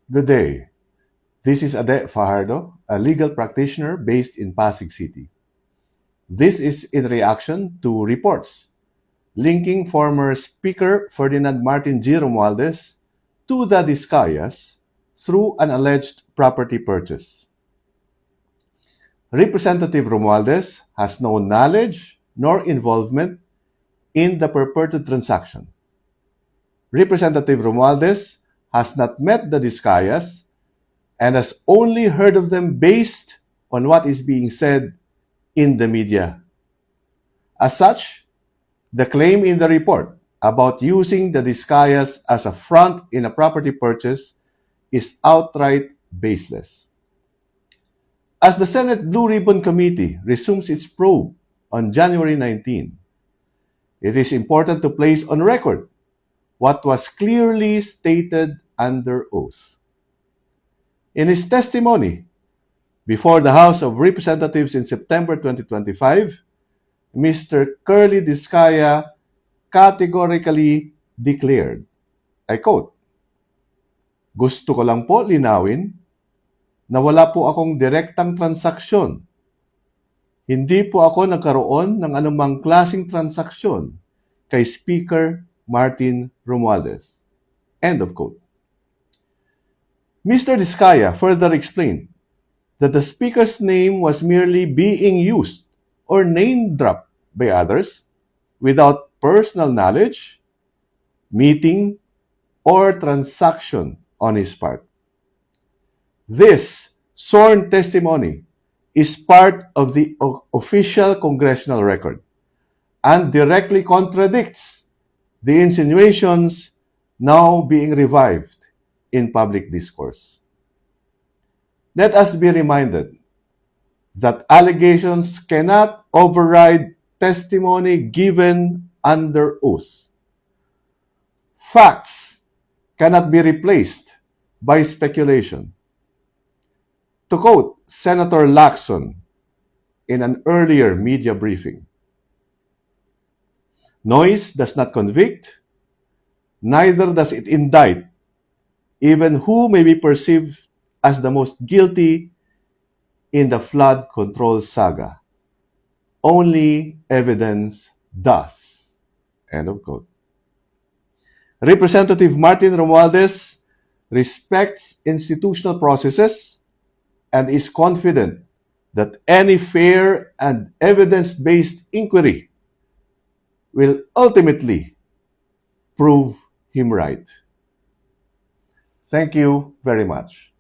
Good day. This is Ade Fajardo, a legal practitioner based in Pasig City. This is in reaction to reports linking former Speaker Ferdinand Martin G. Romualdez to the Discayas through an alleged property purchase. Representative Romualdez has no knowledge nor involvement in the purported transaction. Representative Romualdez has not met the Discayas and has only heard of them based on what is being said in the media. As such, the claim in the report about using the Discayas as a front in a property purchase is outright baseless. As the Senate Blue Ribbon Committee resumes its probe on January 19, it is important to place on record what was clearly stated under oath. In his testimony before the House of Representatives in September 2025, Mr. Curley Discaya categorically declared, I quote, "Gusto ko lang po linawin na wala po akong direktang transaksyon. Hindi po ako nagkaroon ng anumang klaseng transaksyon kay Speaker Martin Romualdez." End of quote. Mr. Discaya further explained that the Speaker's name was merely being used or name-dropped by others without personal knowledge, meeting, or transaction on his part. This sworn testimony is part of the official congressional record and directly contradicts the insinuations now being revived in public discourse. Let us be reminded that allegations cannot override testimony given under oath. Facts cannot be replaced by speculation. To quote Senator Lacson in an earlier media briefing, "Noise does not convict, neither does it indict even who may be perceived as the most guilty in the flood control saga. Only evidence does." End of quote. Representative Martin Romualdez respects institutional processes and is confident that any fair and evidence-based inquiry will ultimately prove him right. Thank you very much.